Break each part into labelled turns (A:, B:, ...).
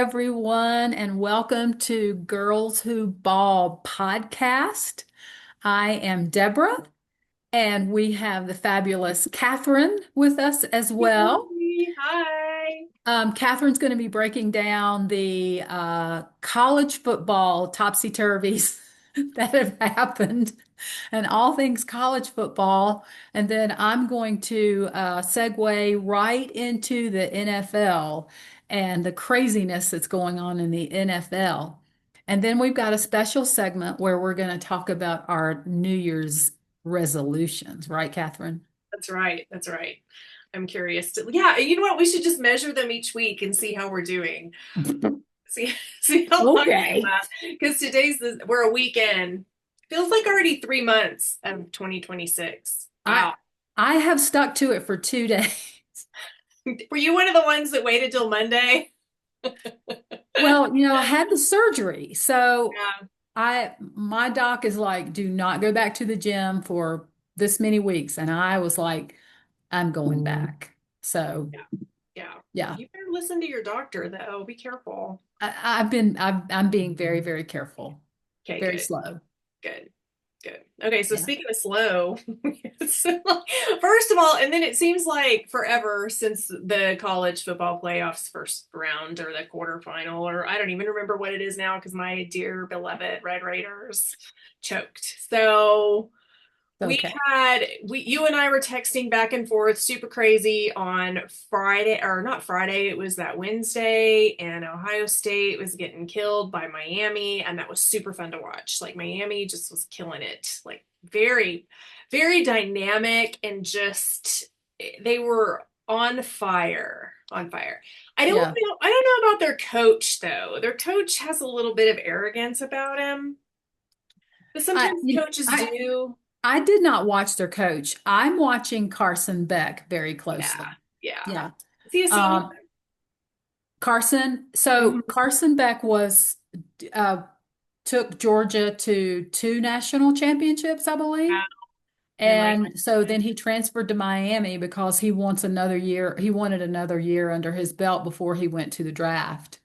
A: everyone, and welcome to Girls Who Ball podcast. I am Deborah, and we have the fabulous Catherine with us as well.
B: Hey, hi.
A: Catherine's going to be breaking down the college football topsy-turvies that have happened and all things college football. And then I'm going to segue right into the NFL and the craziness that's going on in the NFL. And then we've got a special segment where we're going to talk about our New Year's resolutions, right, Catherine?
B: That's right. That's right. I'm curious to, yeah, you know what? We should just measure them each week and see how we're doing. See, see how long they
A: Okay.
B: last. Because we're a weekend. Feels like already 3 months of 2026.
A: I
B: Wow.
A: I have stuck to it for 2 days.
B: Were you one of the ones that waited till Monday?
A: Well, I had the surgery. So
B: Yeah.
A: my doc is like, do not go back to the gym for this many weeks. And I was like, I'm going back. So
B: Yeah. Yeah.
A: yeah,
B: You better listen to your doctor, though. Be careful.
A: I'm being very, very careful,
B: Okay,
A: very
B: good.
A: slow.
B: Good. Good. Okay, so
A: Yeah.
B: speaking of slow, first of all, and then it seems like forever since the college football playoffs first round or the quarterfinal, or I don't even remember what it is now because my dear beloved Red Raiders choked. So
A: Okay.
B: you and I were texting back and forth super crazy on Friday, or not Friday, it was that Wednesday, and Ohio State was getting killed by Miami, and that was super fun to watch. Like Miami just was killing it. Like very, very dynamic and just they were on fire. On fire.
A: Yeah.
B: I don't know about their coach though. Their coach has a little bit of arrogance about him. But
A: I,
B: sometimes
A: you know,
B: coaches do.
A: I did not watch their coach. I'm watching Carson Beck very
B: Yeah,
A: closely.
B: yeah.
A: Yeah.
B: Is he a senior?
A: Um, so
B: Mhm.
A: Carson Beck uh, took Georgia to two national championships, I believe.
B: Yeah. And then Miami.
A: And so then he transferred to Miami because he wants another year. He wanted another year under his belt before he went to the draft.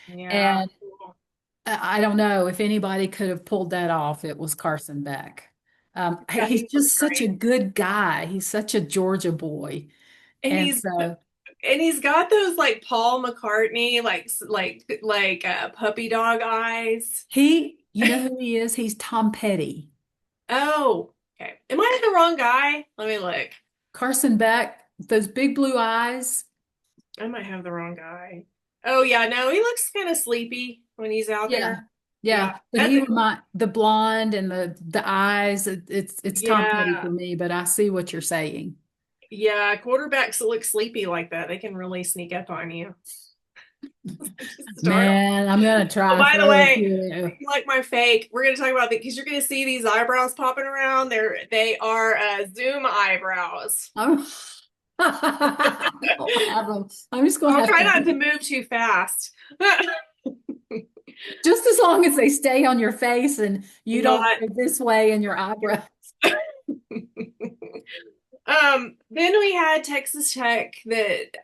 B: Yeah.
A: And I don't know if anybody could have pulled that off. It was Carson Beck.
B: Yeah,
A: He's
B: he looks
A: just such a
B: great.
A: good guy. He's such a Georgia boy.
B: And
A: And
B: he's
A: so
B: and he's got those like Paul McCartney like puppy dog eyes.
A: you know who he is? He's Tom Petty.
B: Oh, okay. Am I the wrong guy? Let me look.
A: Carson Beck, those big blue eyes.
B: I might have the wrong guy. Oh yeah, no, he looks kind of sleepy when he's out
A: Yeah.
B: there. Yeah.
A: Yeah. But
B: That's
A: he
B: a,
A: remind the blonde and the eyes. It's Tom Petty
B: yeah.
A: for me, but I see what you're saying.
B: Yeah, quarterbacks that look sleepy like that, they can really sneak up on you. Just startle.
A: Man, I'm gonna
B: Oh,
A: try to
B: by the
A: throw it to
B: way,
A: you.
B: you like my fake. We're gonna talk about that because you're gonna see these eyebrows popping around. They are Zoom eyebrows.
A: I'm, I'll have 'em. I'm just gonna
B: I'll
A: have
B: try
A: to,
B: not to move too fast.
A: just as long as they stay on your face and you don't
B: Not.
A: go this way in your eyebrow.
B: Then we had Texas Tech that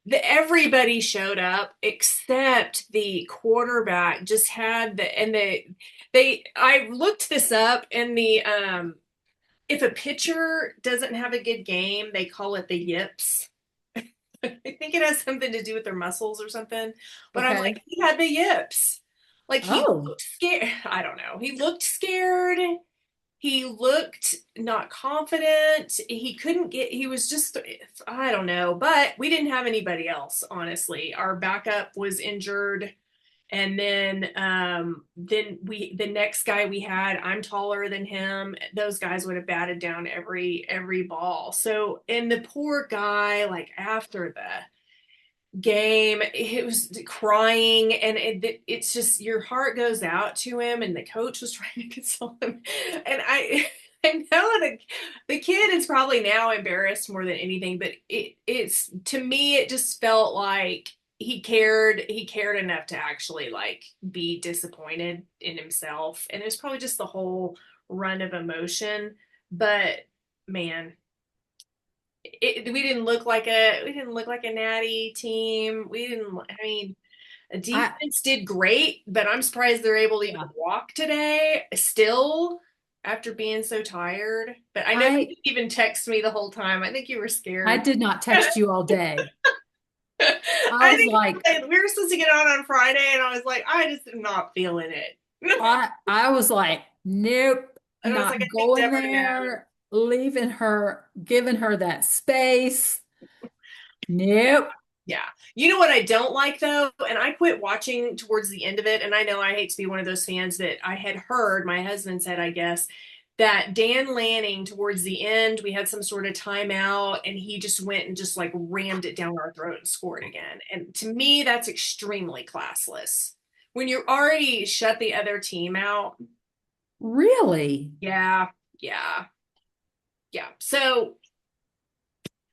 B: everybody showed up except the quarterback just had they I looked this up and the if a pitcher doesn't have a good game, they call it the yips. I think it has something to do with their muscles or something. But I'm
A: Okay.
B: like, he had the yips. Like he
A: Oh,
B: looked scared. I don't know. He looked scared. He looked not confident. He was just, I don't know. But we didn't have anybody else, honestly. Our backup was injured. And the next guy we had, I'm taller than him. Those guys would have batted down every ball. So, and the poor guy, like after the game, he was crying, and it's just your heart goes out to him. And the coach was trying to console him, and I know the kid is probably now embarrassed more than anything, but it's to me it just felt like he cared enough to actually like be disappointed in himself, and it was probably just the whole run of emotion. But man, we didn't look like a natty team. We didn't. I mean,
A: I,
B: Defense did great, but I'm surprised they're able to even
A: yeah,
B: walk today still after being so tired. But I know you
A: I,
B: didn't even text me the whole time. I think you were
A: I
B: scared.
A: did not text you all day. I
B: I
A: was
B: think
A: like,
B: we were supposed to get on Friday, and I was like, I just am not feeling it.
A: I was like, nope,
B: And I was like, I
A: not
B: think
A: going
B: Deborah knows.
A: there, leaving her, giving her that space. Nope.
B: Yeah. You know what I don't like though? And I quit watching towards the end of it. And I know I hate to be one of those fans that I had heard, my husband said, I guess, that Dan Lanning towards the end, we had some sort of timeout and he just went and just like rammed it down our throat and scored again. And to me, that's extremely classless. When you already shut the other team out.
A: Really?
B: Yeah. Yeah. Yeah. So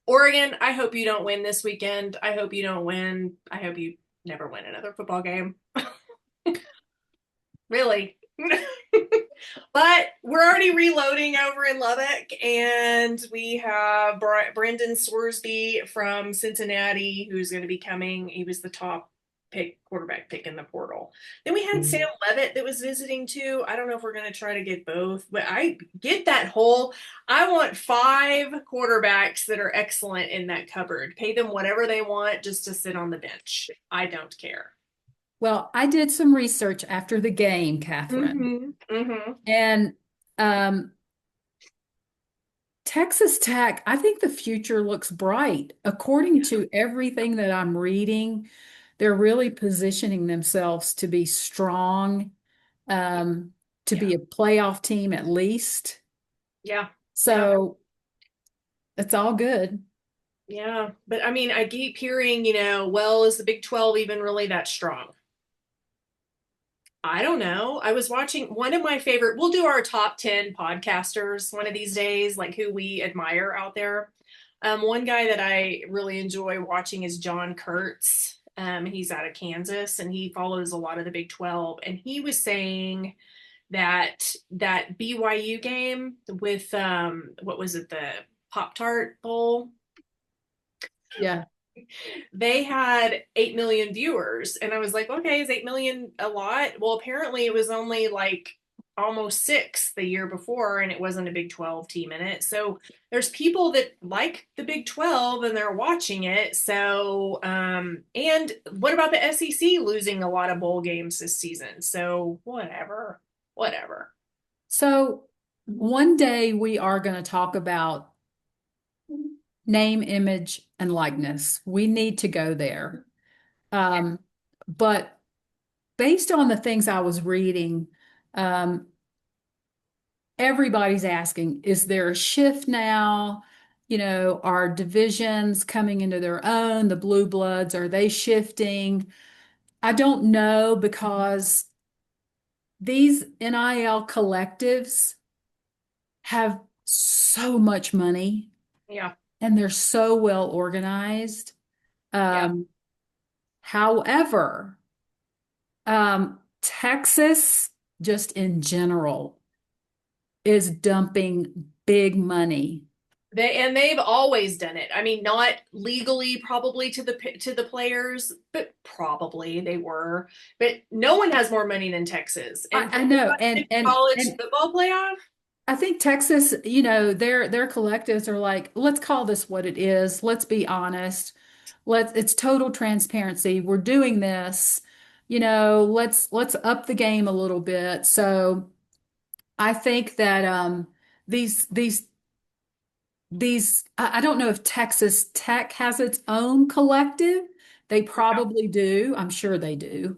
B: Oregon, I hope you don't win this weekend. I hope you don't win. I hope you never win another football game. Really. But we're already reloading over in Lubbock, and we have Brendan Swersby from Cincinnati who's going to be coming. He was the top quarterback pick in the portal. Then we had Sam Levitt that was visiting too. I don't know if we're going to try to get both, but I get that whole. I want 5 quarterbacks that are excellent in that cupboard. Pay them whatever they want just to sit on the bench. I don't care.
A: Well, I did some research after the game, Catherine,
B: Mm-hmm. Mm-hmm.
A: and um, Texas Tech, I think the future looks bright. According to everything that I'm reading, they're really positioning themselves to be strong, um, to
B: Yeah.
A: be a playoff team at least.
B: Yeah. Yeah.
A: So it's all good.
B: Yeah. But I mean, I keep hearing, well, is the Big 12 even really that strong? I don't know. I was watching one of my favorite, we'll do our top 10 podcasters one of these days, like who we admire out there. One guy that I really enjoy watching is John Kurtz. He's out of Kansas and he follows a lot of the Big 12. And he was saying that BYU game with what was it, the Pop Tart Bowl?
A: Yeah.
B: They had 8 million viewers. And I was like, okay, is 8 million a lot? Well, apparently it was only like almost 6 the year before, and it wasn't a Big 12 team in it. So there's people that like the Big 12 and they're watching it. So, and what about the SEC losing a lot of bowl games this season? So, whatever, whatever.
A: So one day we are going to talk about name, image, and likeness. We need to go there. Um, but based on the things I was reading, um, everybody's asking, is there a shift now? Are divisions coming into their own? The blue bloods, are they shifting? I don't know because these NIL collectives have so much money
B: Yeah,
A: and they're so well organized.
B: yeah.
A: Um, However, Texas, just in general, is dumping big money.
B: They've always done it. I mean, not legally probably to the players, but probably they were. But no one has more money than Texas. And
A: I
B: have you
A: know,
B: watched the college football playoff?
A: I think Texas, their collectives are like, let's call this what it is. Let's be honest. It's total transparency. We're doing this, let's up the game a little bit. So I think that these these I don't know if Texas Tech has its own collective. They
B: Yeah.
A: probably do. I'm sure they do,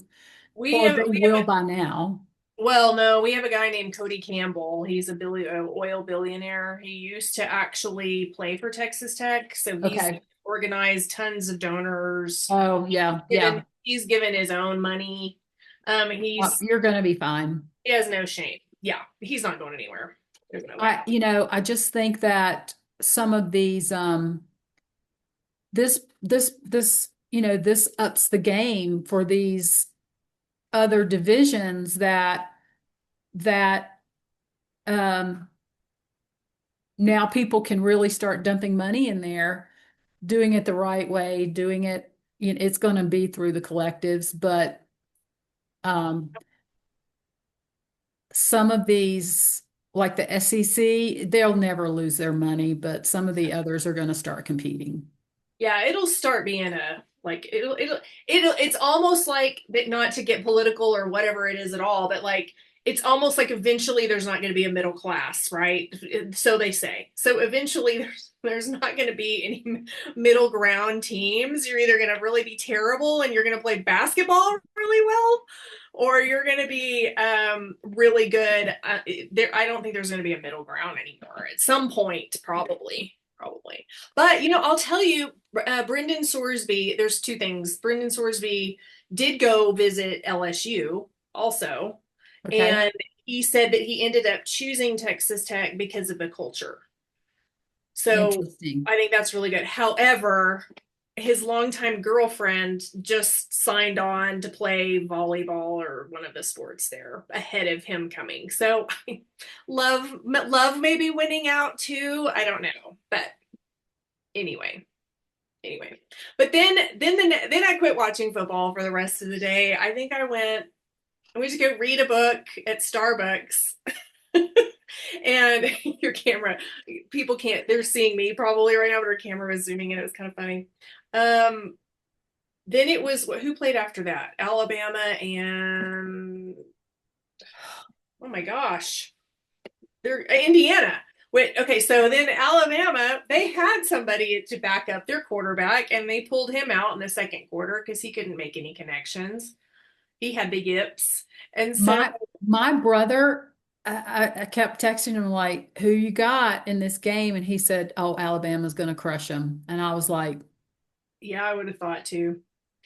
B: We
A: or
B: have
A: they
B: we
A: will
B: have
A: by now.
B: well, no, we have a guy named Cody Campbell. He's a oil billionaire. He used to actually play for Texas Tech, so he's
A: Okay.
B: organized tons of donors.
A: Oh, yeah,
B: Given
A: yeah.
B: he's given his own money.
A: You're going to be fine.
B: He has no shame. Yeah, he's not going anywhere. There's no way.
A: I just think that some of these, this ups the game for these other divisions that, um, now people can really start dumping money in there, doing it the right way, doing it. it's going to be through the collectives, but um, some of these, like the SEC, they'll never lose their money, but some of the others are going to start competing.
B: Yeah, it'll start being a like it's almost like that, not to get political or whatever it is at all, but like it's almost like eventually there's not going to be a middle class, right? So they say. So eventually there's not going to be any middle ground teams. You're either going to really be terrible and you're going to play basketball really well, or you're going to be really good. There, I don't think there's going to be a middle ground anymore. At some point, probably. But I'll tell you, Brendan Sorsby. There's two things. Brendan Sorsby did go visit LSU also,
A: Okay.
B: and he said that he ended up choosing Texas Tech because of the culture. So
A: Interesting.
B: I think that's really good. However, his longtime girlfriend just signed on to play volleyball or one of the sports there ahead of him coming. So love maybe winning out too. I don't know, but anyway, anyway. But then I quit watching football for the rest of the day. I think I went to go read a book at Starbucks. And your camera, people can't, they're seeing me probably right now, but her camera was zooming in. It was kind of funny. Um, then it was who played after that? Alabama and oh my gosh, they're Indiana. Wait, okay, so then Alabama, they had somebody to back up their quarterback, and they pulled him out in the second quarter because he couldn't make any connections. He had the yips, and so
A: My brother, I kept texting him like, "Who you got in this game?" And he said, "Oh, Alabama's going to crush them." And I was like,
B: yeah, I would have thought too.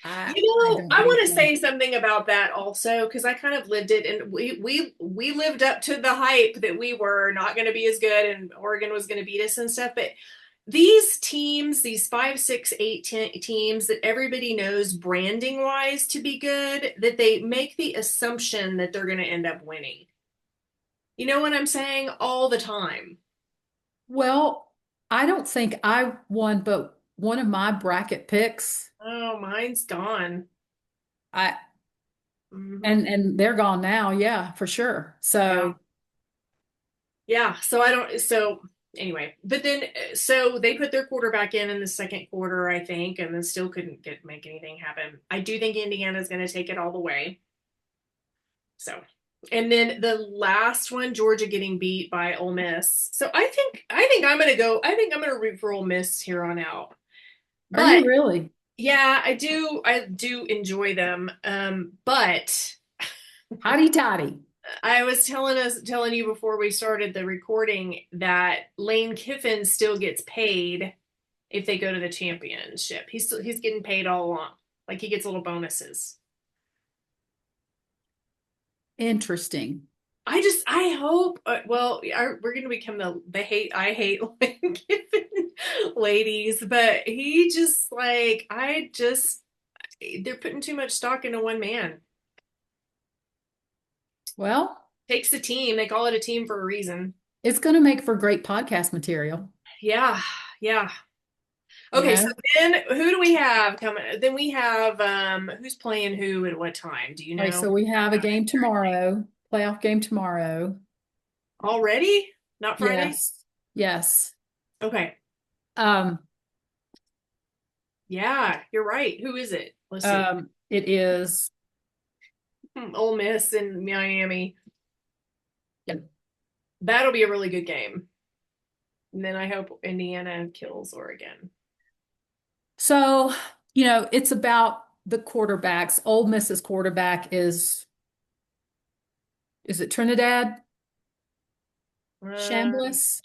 A: I I don't
B: I
A: think
B: want to
A: so.
B: say something about that also because I kind of lived it, and we lived up to the hype that we were not going to be as good, and Oregon was going to beat us and stuff. But these teams, these five, six, eight teams that everybody knows branding wise to be good, that they make the assumption that they're going to end up winning. You know what I'm saying? All the time.
A: Well, I don't think I won, but one of my bracket picks,
B: Oh, mine's gone.
A: I
B: Hmm.
A: and they're gone now, yeah, for sure.
B: Yeah.
A: So
B: Yeah, so I don't so anyway, but then so they put their quarterback in the second quarter, I think, and then still couldn't get make anything happen. I do think Indiana's going to take it all the way. So, and then the last one, Georgia getting beat by Ole Miss. So I think I'm going to go. I think I'm going to root for Ole Miss here on out.
A: are you
B: But
A: really?
B: yeah, I do enjoy them. But
A: Hotty toddy.
B: I was telling you before we started the recording that Lane Kiffin still gets paid if they go to the championship. He's getting paid all along. Like he gets little bonuses.
A: Interesting.
B: I hope. Well, we're going to become the hate. I hate Lane Kiffin ladies, but he just like I just they're putting too much stock into one man.
A: Well,
B: Takes the team. They call it a team for a reason.
A: it's going to make for great podcast material,
B: Yeah, yeah.
A: you
B: Okay, so
A: know?
B: then who do we have coming? Then we have who's playing who at what time? Do you
A: All right,
B: know?
A: so we have a game tomorrow, playoff game tomorrow.
B: Already? Not Friday?
A: Yes. Yes.
B: Okay.
A: Um,
B: Yeah, you're right. Who is it? Let's see.
A: it is,
B: Ole Miss and Miami.
A: yeah.
B: That'll be a really good game. And then I hope Indiana kills Oregon.
A: So, it's about the quarterbacks. Ole Miss's quarterback is it Trinidad
B: Uh,
A: Shambliss?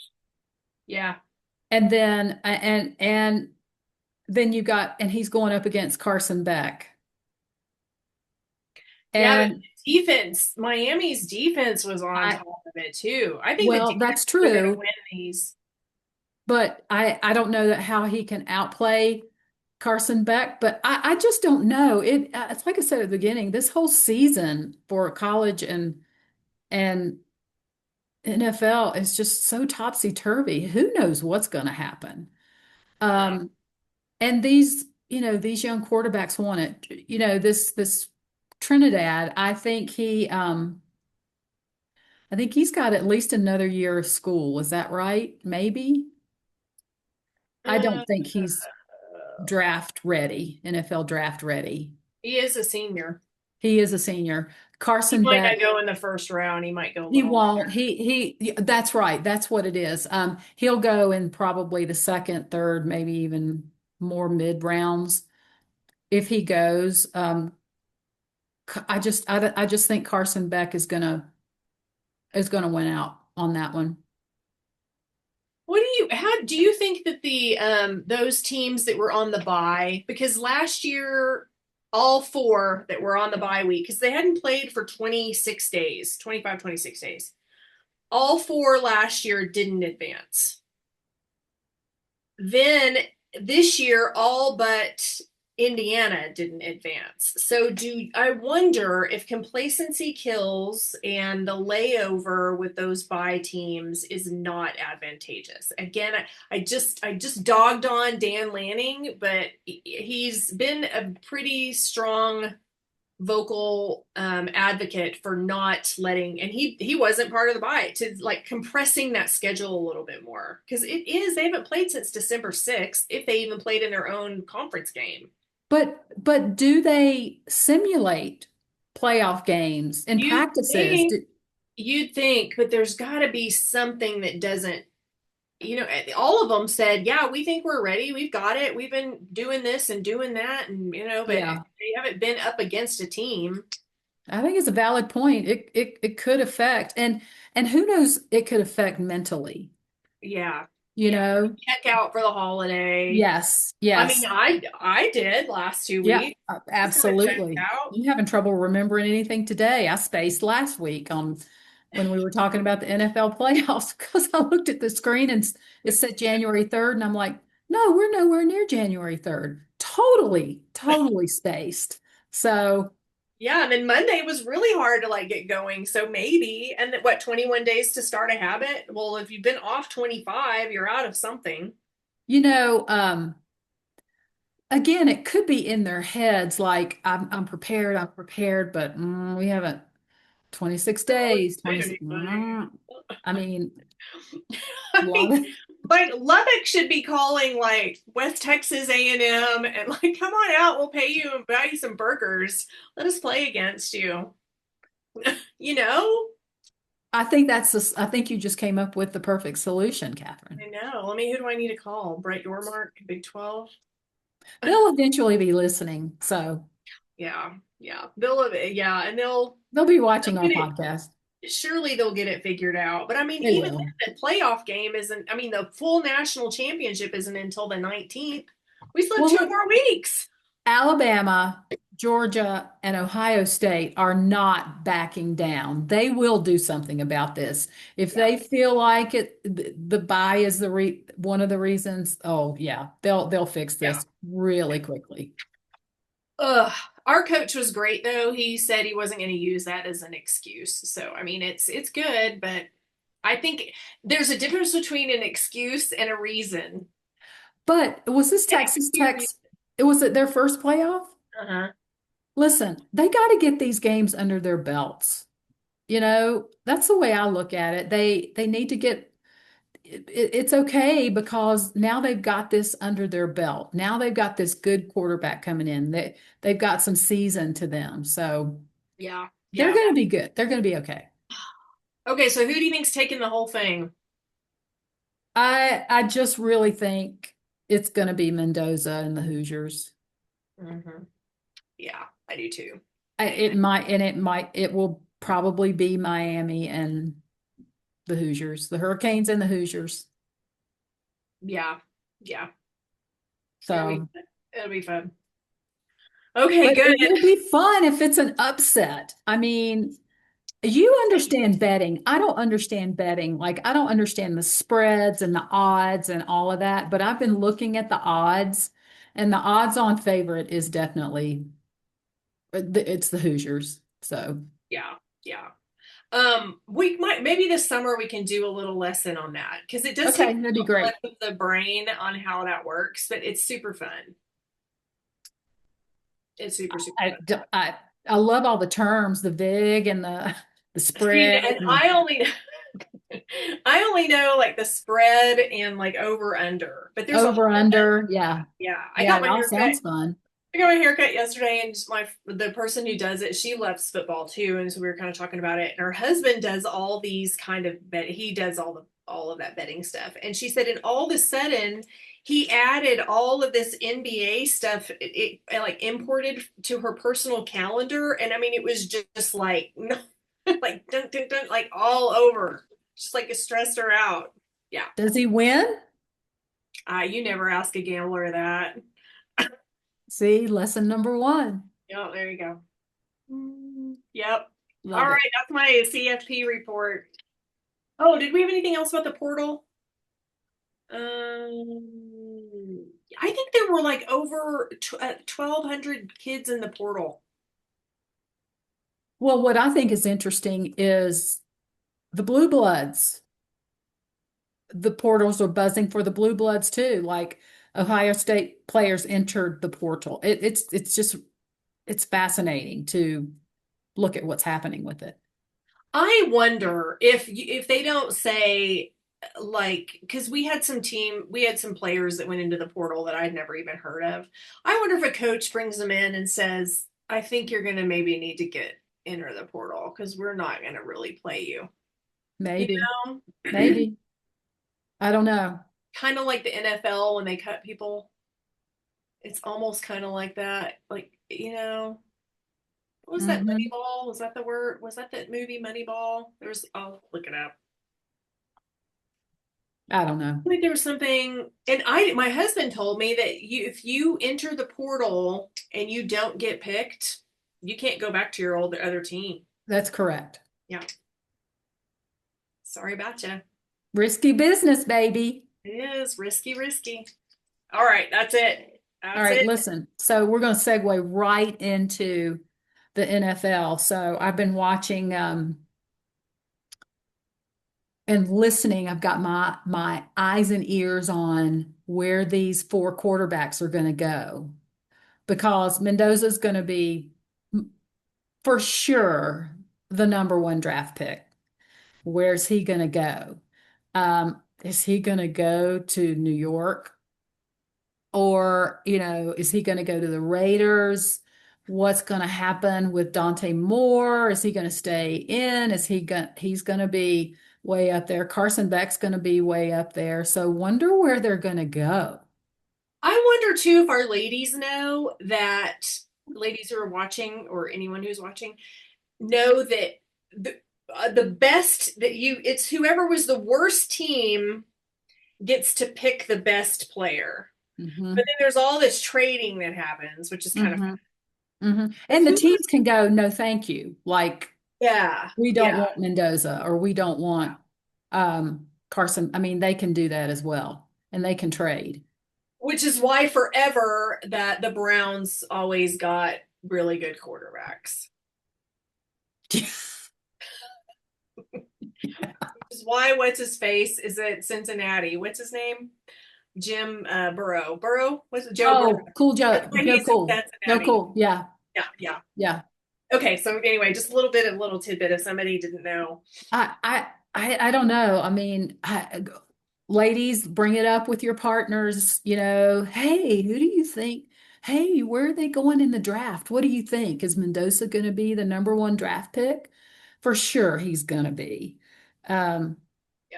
B: yeah.
A: And then you got, and he's going up against Carson Beck.
B: Yeah, but
A: And
B: defense, Miami's defense was on
A: I,
B: top of it too. I think the
A: well, that's
B: defenses are going to
A: true,
B: win these.
A: but I don't know that how he can outplay Carson Beck, but I just don't know. It's like I said at the beginning, this whole season for college and NFL is just so topsy-turvy. Who knows what's going to happen?
B: Yeah.
A: And these these young quarterbacks want it. This Trinidad, I think he's got at least another year of school. Is that right? Maybe. I
B: Uh,
A: don't think he's draft ready, NFL draft ready.
B: he is a senior.
A: He is a senior.
B: He
A: Carson
B: might
A: Beck,
B: not go in the first round. He might go a
A: he
B: little
A: won't.
B: later.
A: That's right. That's what it is. He'll go in probably the second, third, maybe even more mid rounds if he goes. I just think Carson Beck is gonna win out on that one.
B: How do you think that the those teams that were on the bye, because last year all four that were on the bye week, because they hadn't played for 26 days, 25, 26 days. All four last year didn't advance. Then this year, all but Indiana didn't advance. So do I wonder if complacency kills and the layover with those bye teams is not advantageous. Again, I just dogged on Dan Lanning, but he's been a pretty strong vocal advocate for not letting, and he wasn't part of the bye, to like compressing that schedule a little bit more, because they haven't played since December 6th, if they even played in their own conference game.
A: But do they simulate playoff games in
B: you'd
A: practices?
B: think you'd think, but there's got to be something that doesn't, all of them said, yeah, we think we're ready, we've got it, we've been doing this and doing that, and but
A: Yeah,
B: they haven't been up against a team.
A: I think it's a valid point. It could affect, and who knows, it could affect mentally,
B: Yeah,
A: you
B: yeah,
A: know?
B: check out for the holiday.
A: Yes,
B: I mean,
A: yes.
B: I did last two
A: Yeah,
B: weeks. I was kind of checked
A: absolutely.
B: out.
A: I'm having trouble remembering anything today. I spaced last week on when we were talking about the NFL playoffs because I looked at the screen and it said January 3rd, and I'm like, no, we're nowhere near January 3rd. Totally, totally spaced. So,
B: Yeah, and then Monday was really hard to like get going. So maybe, and then what, 21 days to start a habit? Well, if you've been off 25, you're out of something.
A: you know, um, again, it could be in their heads like I'm prepared, but we haven't 26
B: Don't
A: days,
B: say
A: 26.
B: anything.
A: I mean, a
B: I
A: lot
B: mean,
A: of
B: like Lubbock should be calling like West Texas A&M and like, come on out, we'll pay you and buy you some burgers. Let us play against you. You know?
A: I think you just came up with the perfect solution, Catherine.
B: I know. Let me, who do I need to call? Brett Yormark, Big 12?
A: They'll eventually be listening, so
B: Yeah, yeah. Yeah, and
A: they'll be watching
B: they'll
A: our
B: get
A: podcast.
B: surely they'll get it figured out. But I mean,
A: They
B: even
A: will.
B: then, the playoff game isn't, I mean, the full national championship isn't until the 19th. We still have
A: Well,
B: two
A: look,
B: more weeks.
A: Alabama, Georgia, and Ohio State are not backing down. They will do something about this. If
B: Yeah,
A: they feel like it, the buy is one of the reasons. Oh yeah, they'll fix
B: yeah.
A: this really quickly.
B: Ugh. Our coach was great though. He said he wasn't going to use that as an excuse. So I mean, it's good, but I think there's a difference between an excuse and a reason.
A: But was this
B: And it could
A: Texas
B: be a reason.
A: Tech's? It was it their first playoff?
B: Uh-huh.
A: Listen, they got to get these games under their belts. That's the way I look at it. They need to get it's okay because now they've got this under their belt. Now they've got this good quarterback coming in. They've got some season to them. So
B: Yeah,
A: they're
B: yeah.
A: going to be good. They're going to be okay.
B: Okay, so who do you think's taking the whole thing?
A: I just really think it's going to be Mendoza and the Hoosiers.
B: Mm-hmm. Yeah, I do too.
A: It will probably be Miami and the Hoosiers, the Hurricanes and the Hoosiers.
B: Yeah, yeah. It'll be
A: So,
B: it'll be fun. Okay,
A: but
B: good.
A: it will be fun if it's an upset. I mean, you understand betting. I don't understand betting. Like, I don't understand the spreads and the odds and all of that, but I've been looking at the odds, and the odds on favorite is definitely it's the Hoosiers. So,
B: Yeah, yeah. We might maybe this summer we can do a little lesson on that because it does take
A: okay, that'd be
B: a flip
A: great.
B: of the brain on how that works, but it's super fun. It's super, super
A: I,
B: fun.
A: I, I love all the terms, the VIG and the
B: See,
A: spread
B: and
A: and
B: I only know like the spread and like over under, but there's a
A: over
B: whole
A: under. Yeah.
B: yeah.
A: Yeah. It all sounds fun.
B: I got my haircut yesterday, and just my the person who does it, she loves football too, and so we were kind of talking about it. And her husband does all these kind of bet. He does all of that betting stuff, and she said, and all of a sudden, he added all of this NBA stuff. It like imported to her personal calendar, and I mean, it was just like no, like dun, dun, dun, like all over, just like it stressed her out. Yeah,
A: Does he win?
B: you never ask a gambler that.
A: See, lesson number one.
B: Yeah, there you go. Yep. All
A: Love it.
B: right, that's my CFP report. Oh, did we have anything else about the portal? I think there were like over 1,200 kids in the portal.
A: Well, what I think is interesting is the blue bloods. The portals are buzzing for the blue bloods too. Like Ohio State players entered the portal. It's just it's fascinating to look at what's happening with it.
B: I wonder if they don't say like because we had some players that went into the portal that I'd never even heard of. I wonder if a coach brings them in and says, "I think you're going to maybe need to get enter the portal because we're not going to really play you." You
A: Maybe,
B: know,
A: maybe. I don't know.
B: kind of like the NFL when they cut people. It's almost kind of like that. Like, what was that
A: Hmm.
B: Moneyball? Was that the word? Was that that movie Moneyball? There's, I'll look it up.
A: I don't know.
B: I think there was something, and my husband told me that if you enter the portal and you don't get picked, you can't go back to your other team.
A: That's correct.
B: Yeah. Sorry about you.
A: Risky business, baby.
B: It is risky, risky. All right. That's it.
A: All
B: That's
A: right,
B: it.
A: listen. So we're going to segue right into the NFL. So I've been watching and listening. I've got my eyes and ears on where these four quarterbacks are going to go because Mendoza's going to be for sure the number one draft pick. Where's he going to go? Is he going to go to New York? Or, is he going to go to the Raiders? What's going to happen with Dante Moore? Is he going to stay in? He's going to be way up there. Carson Beck's going to be way up there. So wonder where they're going to go.
B: I wonder too if our ladies know that ladies who are watching or anyone who's watching know that the best that it's whoever was the worst team gets to pick the best player. But
A: Hmm.
B: then there's all this trading that happens, which is kind of
A: Hmm. Hmm.
B: but
A: And the
B: who was
A: teams can go, no, thank you. Like
B: yeah,
A: we don't
B: yeah.
A: want Mendoza or we don't want Carson. I mean, they can do that as well, and they can trade.
B: Which is why forever that the Browns always got really good quarterbacks. Which is why what's his face is at Cincinnati. What's his name? Jim Burrow. Burrow? What's it? Joe Burrow.
A: Oh, cool,
B: That's
A: Joe.
B: why
A: Joe
B: he's in
A: Cool. Joe
B: Cincinnati.
A: Cool. Yeah.
B: Yeah, yeah.
A: Yeah.
B: Okay, so anyway, just a little tidbit if somebody didn't know.
A: I don't know. I mean, ladies, bring it up with your partners. Hey, who do you think? Hey, where are they going in the draft? What do you think? Is Mendoza going to be the number one draft pick? For sure, he's going to be. Um,
B: Yeah.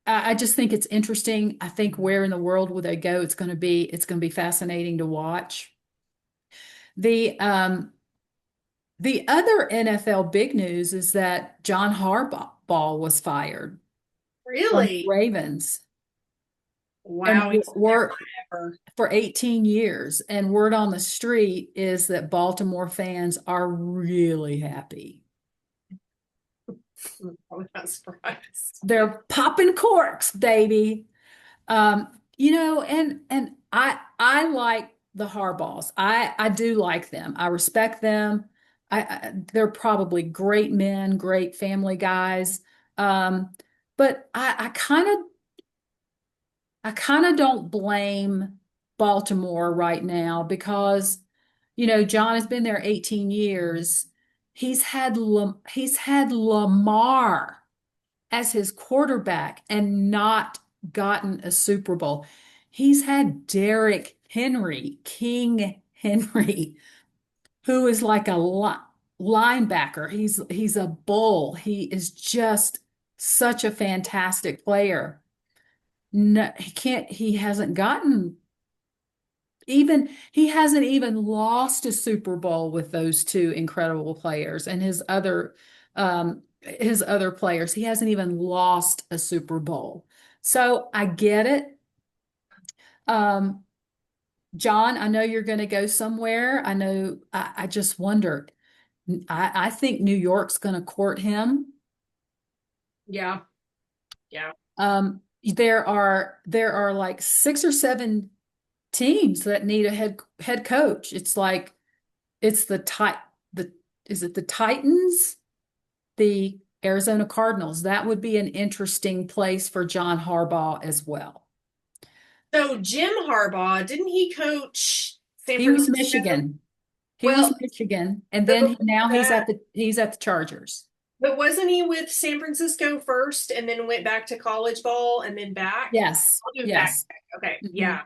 A: I just think it's interesting. I think where in the world will they go? It's going to be fascinating to watch. The um, the other NFL big news is that John Harbaugh was fired from the
B: Really?
A: Ravens and
B: Wow, he's been there
A: worked
B: forever.
A: for 18 years. And word on the street is that Baltimore fans are really happy.
B: I'm probably not surprised.
A: They're popping corks, baby. And I like the Harbaughs. I do like them. I respect them. They're probably great men, great family guys. But I kind of don't blame Baltimore right now because, John has been there 18 years. He's had Lamar as his quarterback and not gotten a Super Bowl. He's had Derrick Henry, King Henry, who is like a linebacker. He's a bull. He is just such a fantastic player. No, he hasn't gotten even he hasn't even lost a Super Bowl with those two incredible players and his other players. He hasn't even lost a Super Bowl. So I get it. Um, John, I know you're going to go somewhere. I know I just wonder. I think New York's going to court him.
B: Yeah. Yeah.
A: There are like six or seven teams that need a head coach. It's like it's the is it the Titans, the Arizona Cardinals? That would be an interesting place for John Harbaugh as well.
B: So Jim Harbaugh, didn't he coach San
A: He was
B: Francisco?
A: Michigan. He was
B: Well,
A: Michigan, and
B: but
A: then
B: before
A: now
B: that,
A: he's at the Chargers.
B: but wasn't he with San Francisco first and then went back to college ball and then back?
A: Yes,
B: I'll do back.
A: yes.
B: Okay,
A: Mhm.
B: yeah.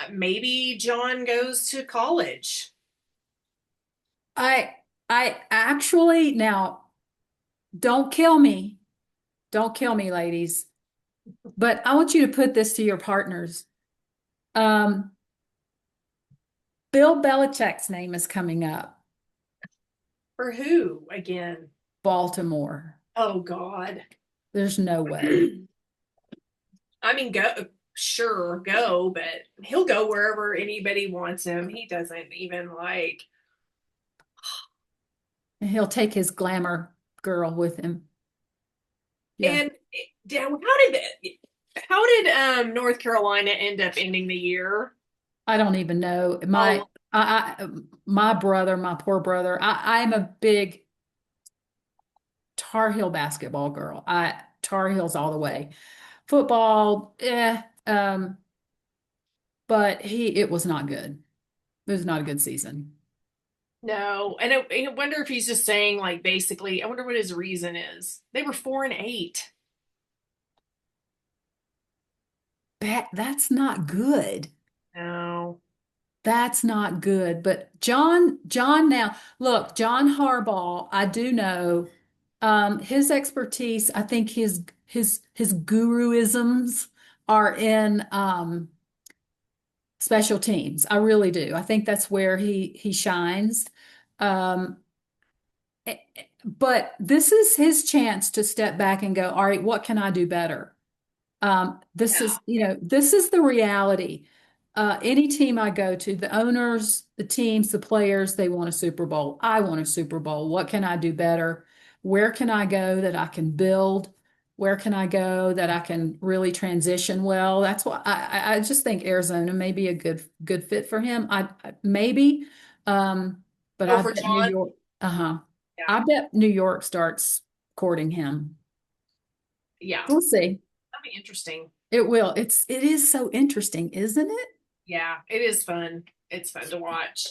B: Maybe John goes to college.
A: I I actually now don't kill me. Don't kill me, ladies. But I want you to put this to your partners. Um, Bill Belichick's name is coming up.
B: For who again?
A: Baltimore.
B: Oh God.
A: There's no way.
B: I mean, go, sure, go, but he'll go wherever anybody wants him. He doesn't even like.
A: And he'll take his glamour girl with him. Yeah.
B: And damn, how did North Carolina end up ending the year?
A: I don't even know.
B: Oh,
A: My brother, my poor brother. I'm a big Tar Heel basketball girl. Tar Heels all the way. Football, but it was not good. It was not a good season.
B: no, and I wonder if he's just saying like basically. I wonder what his reason is. They were 4-8.
A: That's not good.
B: No,
A: That's not good. But John now, look, John Harbaugh, I do know his expertise, I think his guruisms are in special teams. I really do. I think that's where he shines. Um, eh, but this is his chance to step back and go, all right, what can I do better? This is the reality. Any team I go to, the owners, the teams, the players, they want a Super Bowl. I want a Super Bowl. What can I do better? Where can I go that I can build? Where can I go that I can really transition well? That's why I just think Arizona may be a good fit for him. Maybe, but
B: oh
A: I
B: for
A: bet New
B: John,
A: York. Uh-huh.
B: yeah,
A: I bet New York starts courting him.
B: yeah,
A: We'll see.
B: that'd be interesting.
A: It will. It is so interesting, isn't it?
B: Yeah, it is fun. It's fun to watch.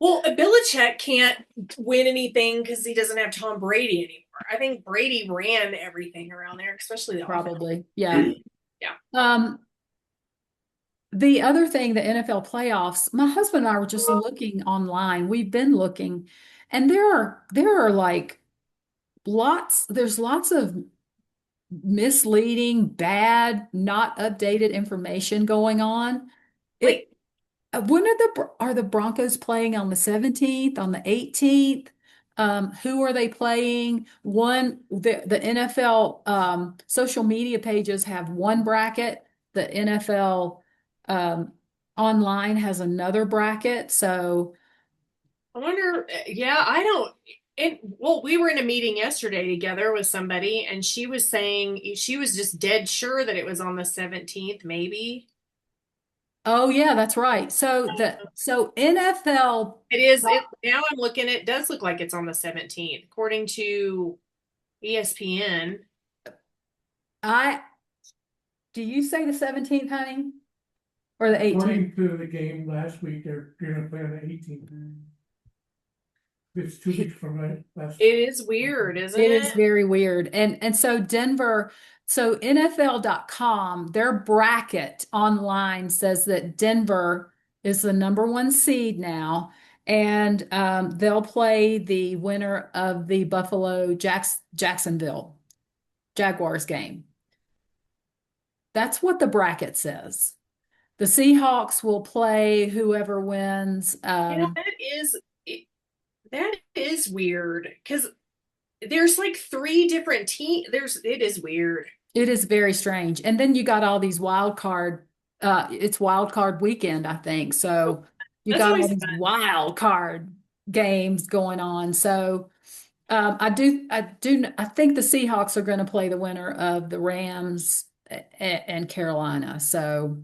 B: Well, Belichick can't win anything because he doesn't have Tom Brady anymore. I think Brady ran everything around there, especially the offense.
A: Probably. Yeah.
B: Yeah.
A: Um, the other thing, the NFL playoffs, my husband and I were just looking online. We've been looking, and there are like there's lots of misleading, bad, not updated information going on.
B: Wait,
A: It When are the Broncos playing on the 17th, on the 18th? Who are they playing? The NFL social media pages have one bracket. The NFL um, online has another bracket. So,
B: I wonder. Yeah, I don't. Well, we were in a meeting yesterday together with somebody, and she was saying she was just dead sure that it was on the 17th, maybe.
A: oh yeah, that's right. So NFL,
B: It is. It now I'm looking. It does look like it's on the 17th, according to ESPN.
A: I do you say the 17th, honey? or the 18th.
C: According to the game last week, they're gonna play on the 18th. It's 2 weeks from last.
B: It is weird, isn't
A: It is
B: it?
A: very weird. And so Denver, so NFL.com, their bracket online says that Denver is the number one seed now, and they'll play the winner of the Jacksonville Jaguars game. That's what the bracket says. The Seahawks will play whoever wins.
B: Yeah, that is weird because there's like three different teams. It is weird.
A: It is very strange. And then you got all these wild card, it's wild card weekend, I think. So you
B: That's
A: got all
B: always
A: these
B: fun.
A: wild card games going on. So I think the Seahawks are going to play the winner of the Rams and Carolina. So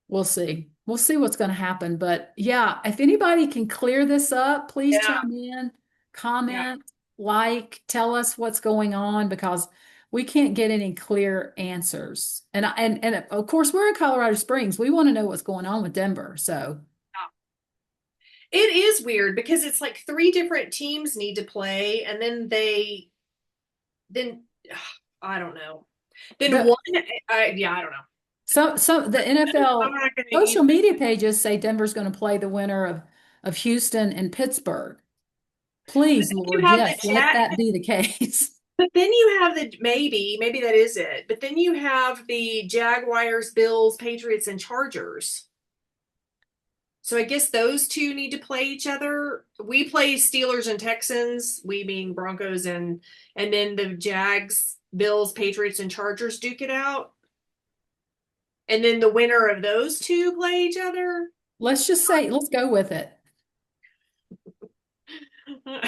A: we'll see. We'll see what's going to happen. But yeah, if anybody can clear this up, please
B: Yeah,
A: chime in,
B: yeah,
A: comment, like, tell us what's going on because we can't get any clear answers. And of course, we're in Colorado Springs. We want to know what's going on with Denver. So
B: yeah. It is weird because it's like three different teams need to play, and then I don't know. Then
A: the
B: one, yeah, I don't know.
A: some the
B: I'm
A: NFL
B: not gonna
A: social
B: even.
A: media pages say Denver's going to play the winner of Houston and Pittsburgh. Please,
B: You
A: Lord,
B: have the
A: yes, let
B: chat,
A: that be the case.
B: but then you have the maybe that is it. But then you have the Jaguars, Bills, Patriots, and Chargers. So I guess those two need to play each other. We play Steelers and Texans, we being Broncos and then the Jags, Bills, Patriots, and Chargers duke it out. And then the winner of those two play each other.
A: Let's just say, let's go with it. But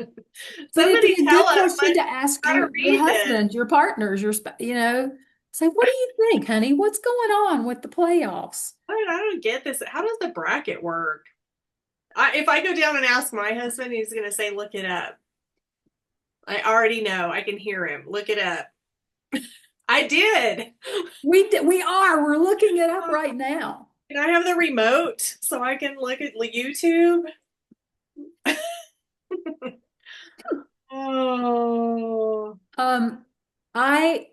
A: it'd
B: Somebody
A: be a
B: tell
A: good
B: us.
A: question to ask
B: How to
A: your
B: read this.
A: husband, your partners, say, what do you think, honey? What's going on with the playoffs?
B: I don't get this. How does the bracket work? If I go down and ask my husband, he's going to say, look it up. I already know. I can hear him. Look it up. I did.
A: We're looking it up right now.
B: Can I have the remote so I can look at YouTube? Oh,
A: Um, I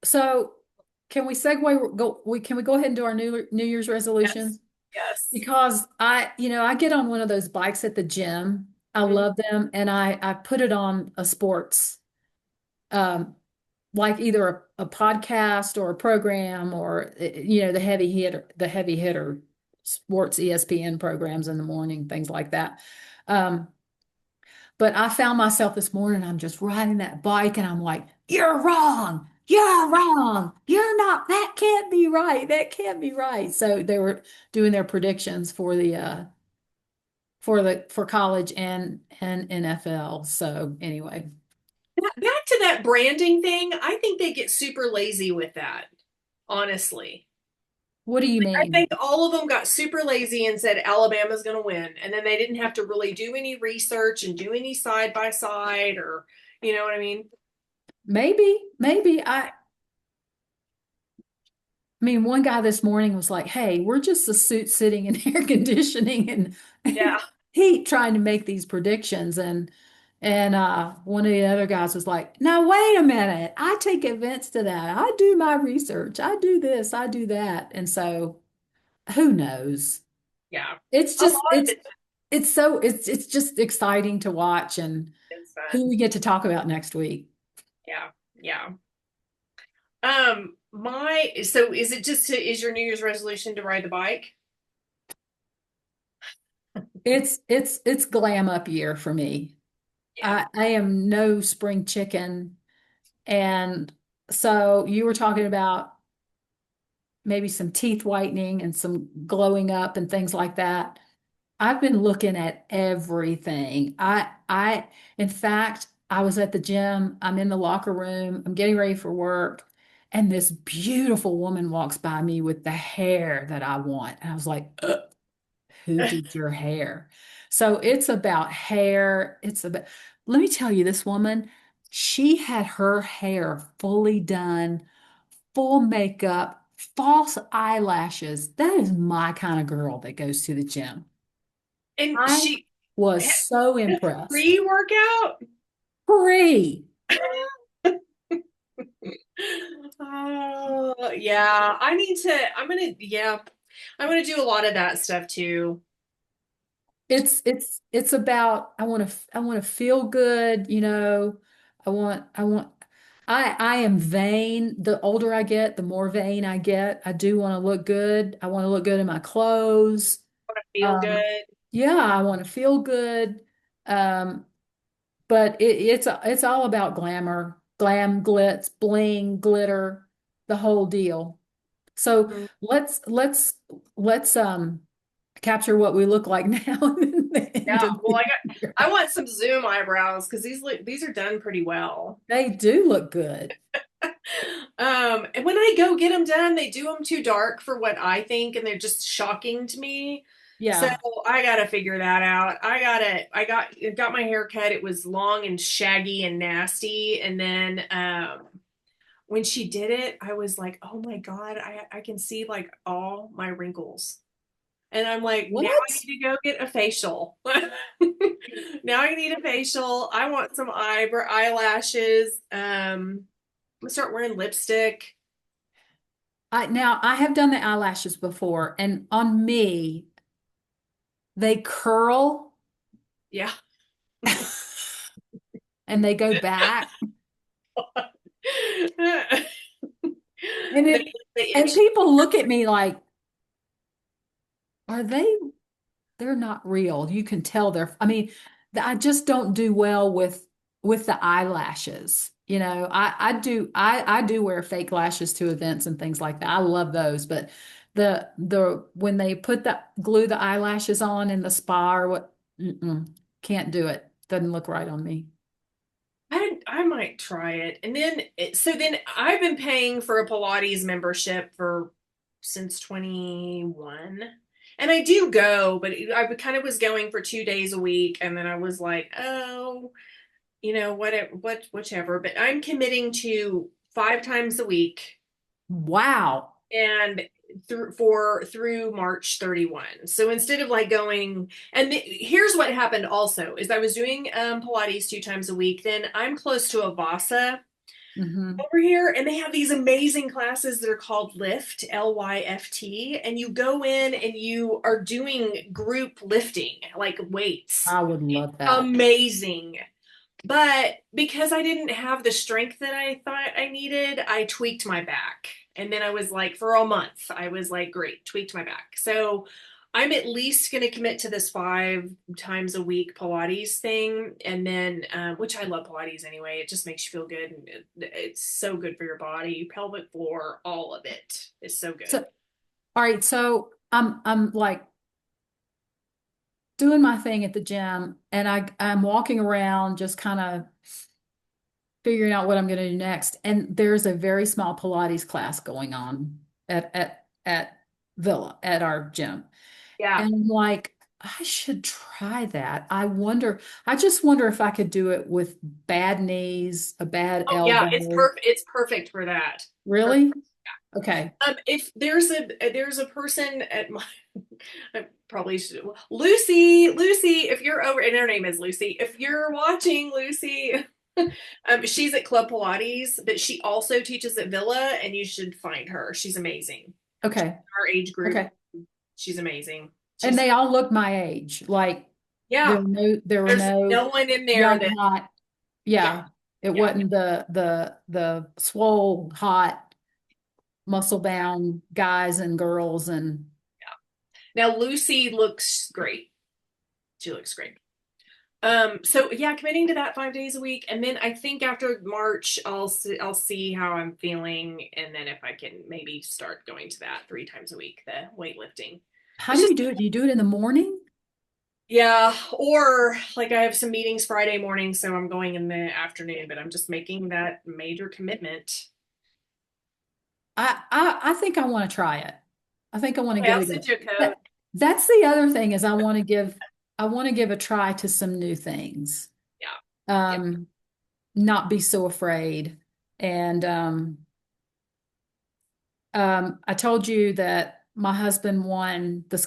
A: so can we segue can we go ahead and do our New Year's
B: yes.
A: resolutions?
B: Yes.
A: Because I get on one of those bikes at the gym. I
B: Mhm.
A: love them and I put it on a sports um like either a podcast or a program or the heavy hitter sports ESPN programs in the morning, things like that. Um, but I found myself this morning, I'm just riding that bike and I'm like, you're wrong. You're wrong. You're not, that can't be right. That can't be right. So they were doing their predictions for for college and NFL. So anyway,
B: Back to that branding thing, I think they get super lazy with that, honestly.
A: what do you
B: I
A: mean?
B: think all of them got super lazy and said Alabama's going to win. And then they didn't have to really do any research and do any side by side or, you know what I mean?
A: Maybe I mean, one guy this morning was like, "Hey, we're just a suit sitting in air conditioning and
B: Yeah.
A: heat trying to make these predictions." And one of the other guys was like, "Now wait a minute. I take offense to that. I do my research. I do this. I do that." And so, who knows?
B: Yeah.
A: It's
B: A lot
A: just
B: of
A: it's just exciting to watch and
B: it's
A: who
B: fun.
A: we get to talk about next week.
B: Yeah. Yeah. So is it is your New Year's resolution to ride the bike?
A: It's glam up year for me.
B: Yeah.
A: I am no spring chicken. And so you were talking about maybe some teeth whitening and some glowing up and things like that. I've been looking at everything. In fact, I was at the gym. I'm in the locker room. I'm getting ready for work. And this beautiful woman walks by me with the hair that I want. And I was like, "Ugh, who did your hair?" So it's about hair. Let me tell you, this woman, she had her hair fully done, full makeup, false eyelashes. That is my kind of girl that goes to the gym.
B: And
A: I
B: she
A: was so impressed.
B: pre-workout.
A: Free.
B: Oh, yeah. I'm gonna do a lot of that stuff too.
A: It's about I want to feel good, you know. I want I am vain. The older I get, the more vain I get. I do want to look good. I want to look good in my clothes.
B: Feel
A: Um,
B: good.
A: yeah, I want to feel good. Um, but it's all about glamour, glam, glitz, bling, glitter, the whole deal. So
B: Mhm.
A: let's capture what we look like now and the end
B: Yeah.
A: of
B: Well,
A: the year.
B: I want some zoom eyebrows because these are done pretty well.
A: They do look good.
B: And when I go get them done, they do them too dark for what I think, and they're just shocking to me. So
A: Yeah.
B: I gotta figure that out. I got my hair cut. It was long and shaggy and nasty. And then when she did it, I was like, oh my God, I can see like all my wrinkles. And I'm like, now I
A: What?
B: need to go get a facial. Now I need a facial. I want some eyelashes. I'm gonna start wearing lipstick.
A: I have done the eyelashes before, and on me, they curl
B: Yeah.
A: and they go back.
B: they,
A: And it
B: they
A: and
B: itch.
A: people look at me like, are they're not real. You can tell I mean, I just don't do well with the eyelashes. You know, I do wear fake lashes to events and things like that. I love those, but the when they put the glue the eyelashes on in the spa or what, can't do it. Doesn't look right on me.
B: I might try it. And then so then I've been paying for a Pilates membership for since 21. And I do go, but I kind of was going for 2 days a week, and then I was like, oh, whichever. But I'm committing to 5 times a week
A: Wow.
B: and through March 31. So instead of like going, and here's what happened also is I was doing Pilates 2 times a week. Then I'm close to a Vasa
A: Hmm.
B: over here, and they have these amazing classes that are called Lift, Lyft, and you go in and you are doing group lifting, like weights.
A: I would love that.
B: Amazing. But because I didn't have the strength that I thought I needed, I tweaked my back. And then I was like, for a month, I was like, great, tweaked my back. So I'm at least going to commit to this 5 times a week Pilates thing. And then, which I love Pilates anyway, it just makes you feel good. And it's so good for your body, pelvic floor, all of it is so
A: So,
B: good.
A: all right, so I'm like doing my thing at the gym and I'm walking around just kind of figuring out what I'm going to do next. And there's a very small Pilates class going on at Villa at our gym.
B: Yeah.
A: And I'm like, I should try that. I just wonder if I could do it with bad knees, a bad
B: Oh, yeah.
A: elbow.
B: It's perfect for that. Perfect.
A: Really? Okay.
B: If there's a person at my I probably should Lucy, if you're over and her name is Lucy, if you're watching Lucy, she's at Club Pilates, but she also teaches at Villa, and you should find her. She's amazing.
A: Okay.
B: Our age group,
A: Okay.
B: she's amazing.
A: And
B: She's
A: they all look my age. Like
B: yeah.
A: there were
B: There's
A: no
B: no one in there
A: young
B: that
A: hot.
B: yeah,
A: Yeah. It
B: yeah.
A: wasn't the swole hot muscle bound guys and girls and
B: Now Lucy looks great. She looks great. So yeah, committing to that 5 days a week, and then I think after March, I'll see how I'm feeling, and then if I can maybe start going to that 3 times a week, the weightlifting.
A: how
B: It's
A: do you
B: just
A: do it? Do you do it in the morning?
B: yeah, or like I have some meetings Friday morning, so I'm going in the afternoon, but I'm just making that major commitment.
A: I think I want to try it. I think I want to
B: Okay,
A: give
B: I'll
A: it a
B: send
A: go.
B: you a code.
A: That's the other thing is I want to give a try to some new things.
B: Yeah, yeah.
A: Um, not be so afraid. And I told you that my husband won the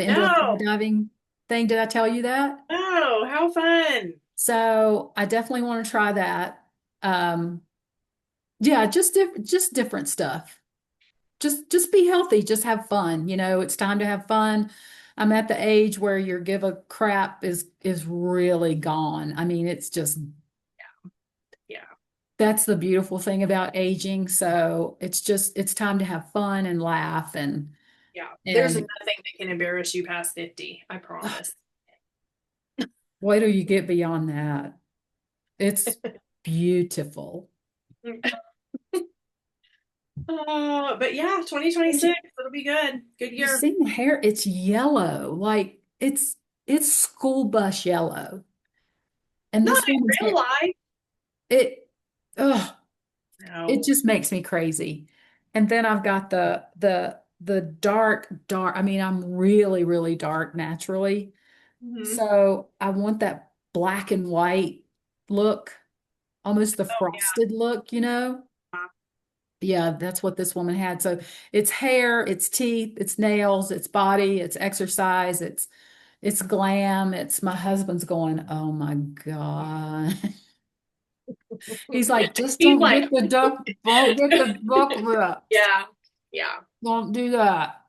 A: indoor
B: No,
A: skydiving thing. Did I tell you that?
B: no, how fun.
A: So I definitely want to try that. Um, yeah, just different stuff. Just be healthy, just have fun. It's time to have fun. I'm at the age where your give a crap is really gone. I mean, it's just
B: Yeah,
A: that's the beautiful thing about aging. So it's time to have fun and laugh
B: yeah. There's
A: and
B: nothing that can embarrass you past 50, I promise.
A: wait till you get beyond that. It's beautiful.
B: But yeah,
A: Did you,
B: 2026, it'll be good. Good
A: you
B: year.
A: seen the hair? It's yellow, like it's school bus yellow. And
B: Not
A: this
B: in
A: woman's
B: real
A: hair,
B: life.
A: it oh, it
B: No.
A: just makes me crazy. And then I've got the dark. I mean, I'm really, really dark naturally.
B: Hmm.
A: So I want that black and white look, almost the
B: Oh
A: frosted look.
B: yeah.
A: Yeah, that's what this woman had. So it's hair, it's teeth, it's nails, it's body, it's exercise, it's glam. It's my husband's going, oh my God. He's like, just
B: He's
A: don't
B: like,
A: don't get the duck lips.
B: yeah, yeah.
A: Don't do that.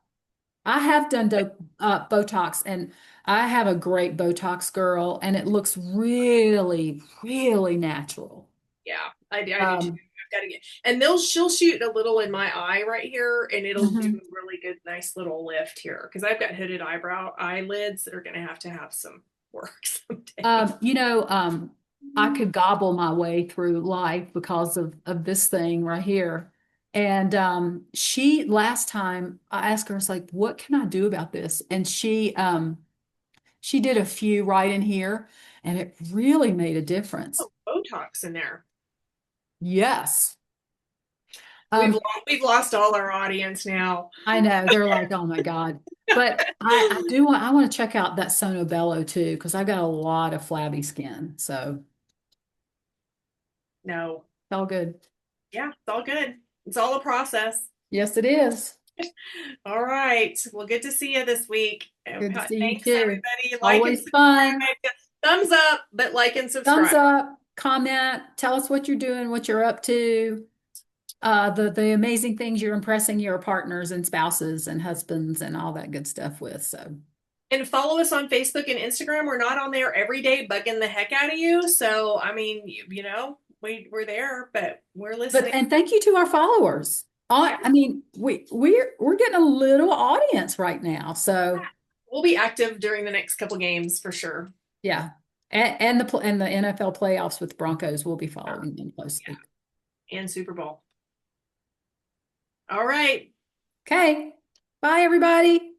A: I have done Botox and I have a great Botox girl and it looks really, really natural.
B: Yeah, I do too.
A: Um,
B: I've got to get, and she'll shoot a little in my eye right here, and it'll do
A: mhm.
B: a really good, nice little lift here because I've got hooded eyelids that are going to have some work someday.
A: Um, you know, um, I could gobble my way through life because of this thing right here. And she last time I asked her, I was like, what can I do about this? And she did a few right in here and it really made a difference.
B: Oh, Botox in there.
A: Yes.
B: We've
A: Um,
B: lost, we've lost all our audience now.
A: I know they're like, oh my God. But I want to check out that Sono Bello too, because I got a lot of flabby skin. So
B: No,
A: it's all good.
B: yeah, it's all good. It's all a process.
A: Yes, it is.
B: All right. Well, good to see you this week.
A: Good to see you
B: Thanks,
A: too.
B: everybody. Like and
A: Always fun.
B: subscribe. Thumbs up, but like and
A: Thumbs
B: subscribe.
A: up, comment, tell us what you're doing, what you're up to, the amazing things you're impressing your partners and spouses and husbands and all that good stuff with. So,
B: And follow us on Facebook and Instagram. We're not on there every day bugging the heck out of you. So, I mean, we're there, but we're
A: but
B: listening.
A: and thank you to our followers.
B: Yeah,
A: I mean, we're getting a little audience right now. So,
B: we'll be active during the next couple games for sure.
A: yeah. And the NFL playoffs with Broncos, we'll be following them closely.
B: And Super Bowl. All right.
A: Okay. Bye, everybody.